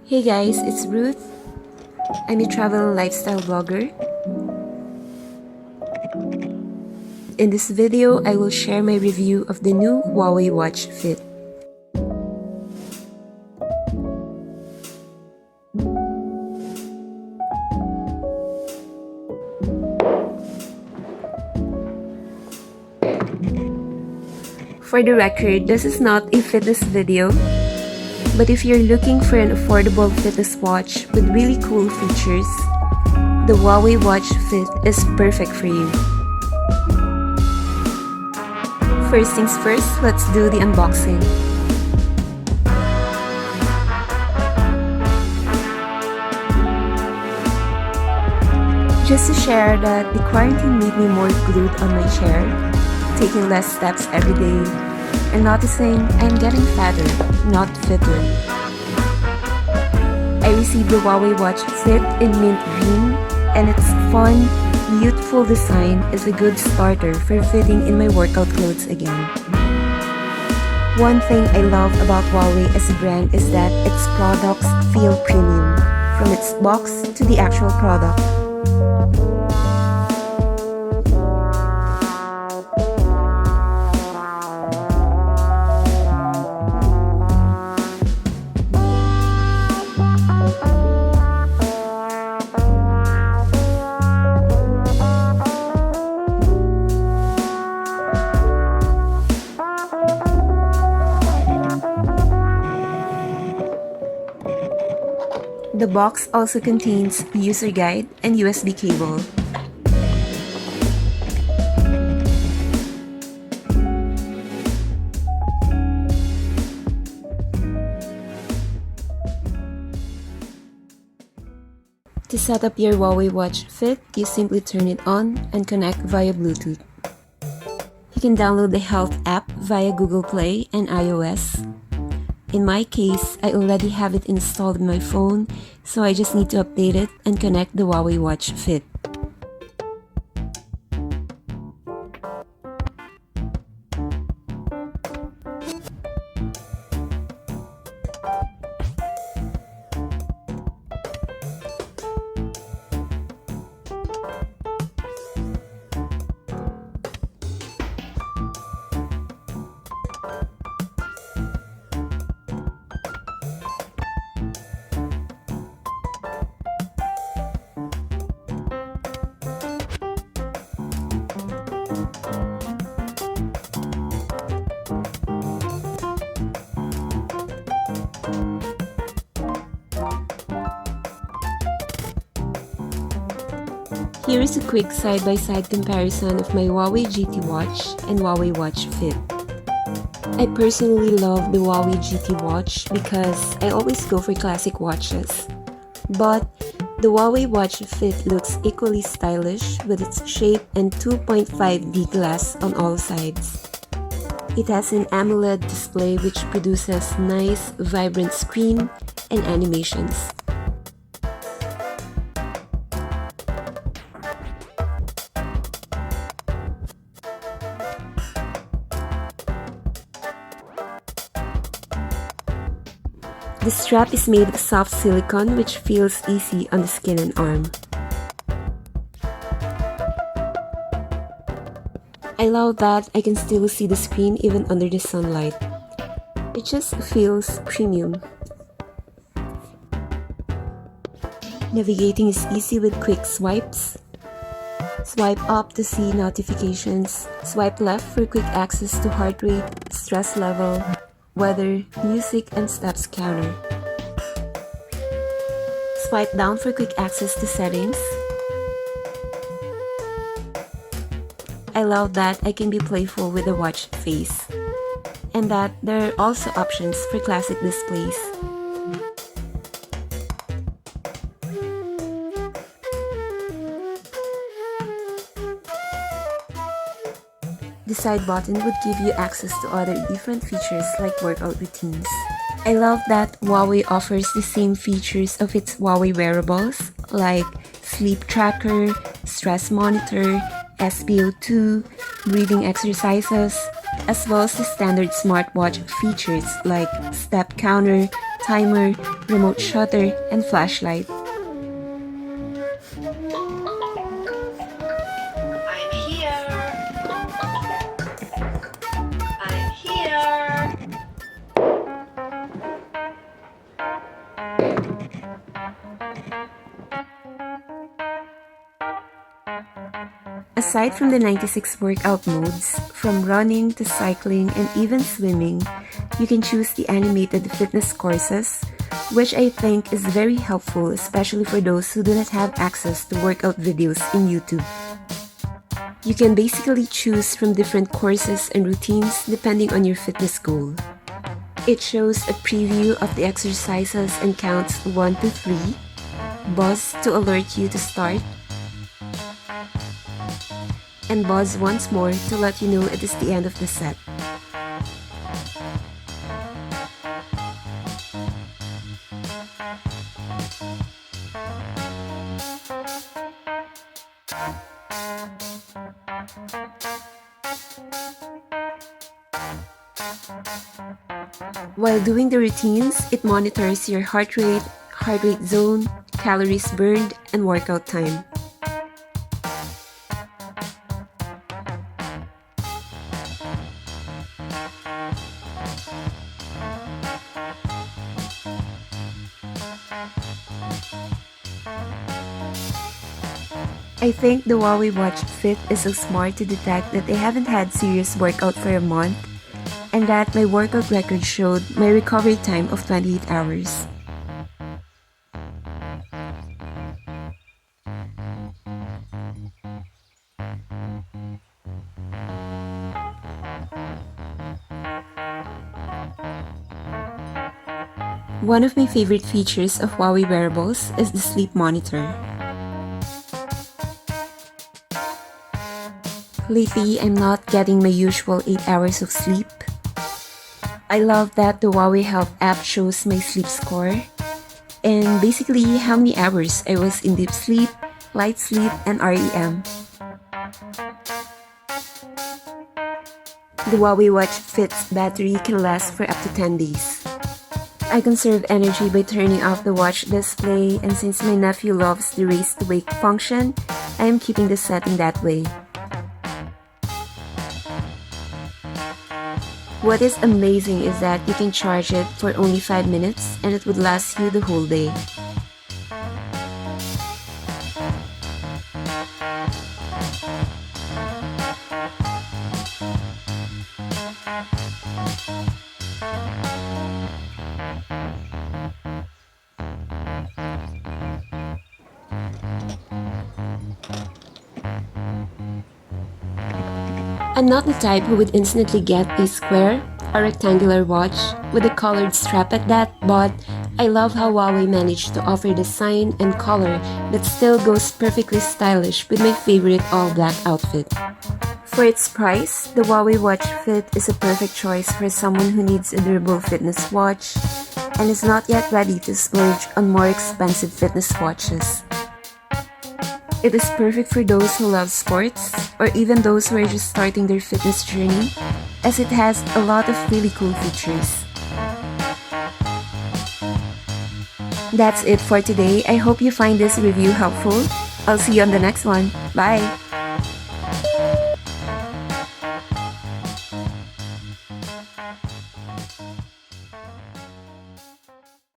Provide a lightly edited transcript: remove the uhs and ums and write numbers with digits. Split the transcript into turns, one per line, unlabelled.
Hey guys, it's Ruth. I'm a travel and lifestyle blogger. In this video, I will share my review of the new Huawei Watch Fit. For the record, this is not a fitness video, but if you're looking for an affordable fitness watch with really cool features, the Huawei Watch Fit is perfect for you. First things first, let's do the unboxing. Just to share that the quarantine made me more glued on my chair, taking less steps every day, and noticing I'm getting fatter, not fitter. I received the Huawei Watch Fit in mint green, and its fun, youthful design is a good starter for fitting in my workout clothes again. One thing I love about Huawei as a brand is that its products feel premium, from its box to the actual product. The box also contains a user guide and USB cable. To set up your Huawei Watch Fit, you simply turn it on and connect via Bluetooth. You can download the Health app via Google Play and iOS. In my case, I already have it installed in my phone, so I just need to update it and connect the Huawei Watch Fit. Here is a quick side-by-side comparison of my Huawei GT Watch and Huawei Watch Fit. I personally love the Huawei GT Watch because I always go for classic watches. But the Huawei Watch Fit looks equally stylish with its shape and 2.5D glass on all sides. It has an AMOLED display which produces nice, vibrant screen and animations. The strap is made of soft silicone which feels easy on the skin and arm. I love that I can still see the screen even under the sunlight. It just feels premium. Navigating is easy with quick swipes. Swipe up to see notifications. Swipe left for quick access to heart rate, stress level, weather, music, and steps counter. Swipe down for quick access to settings. I love that I can be playful with the watch face, and that there are also options for classic displays. The side button would give you access to other different features like workout routines. I love that Huawei offers the same features of its Huawei wearables like sleep tracker, stress monitor, SpO2, breathing exercises, as well as the standard smartwatch features like step counter, timer, remote shutter, and flashlight.
I'm here. I'm here.
Aside from the 96 workout modes, from running to cycling and even swimming, you can choose the animated fitness courses, which I think is very helpful, especially for those who do not have access to workout videos in YouTube. You can basically choose from different courses and routines depending on your fitness goal. It shows a preview of the exercises and counts 1 to 3, buzz to alert you to start, and buzz once more to let you know it is the end of the set. While doing the routines, it monitors your heart rate zone, calories burned, and workout time. I think the Huawei Watch Fit is so smart to detect that I haven't had serious workout for a month, and that my workout record showed my recovery time of 28 hours. One of my favorite features of Huawei wearables is the sleep monitor. Lately, I'm not getting my usual 8 hours of sleep. I love that the Huawei Health app shows my sleep score and basically how many hours I was in deep sleep, light sleep, and REM. The Huawei Watch Fit's battery can last for up to 10 days. I conserve energy by turning off the watch display, and since my nephew loves the raise to wake function, I am keeping the setting that way. What is amazing is that you can charge it for only 5 minutes and it would last you the whole day. I'm not the type who would instantly get a square or rectangular watch with a colored strap at that, but I love how Huawei managed to offer design and color that still goes perfectly stylish with my favorite all-black outfit. For its price, the Huawei Watch Fit is a perfect choice for someone who needs a durable fitness watch and is not yet ready to splurge on more expensive fitness watches. It is perfect for those who love sports or even those who are just starting their fitness journey, as it has a lot of really cool features. That's it for today. I hope you find this review helpful. I'll see you on the next one. Bye!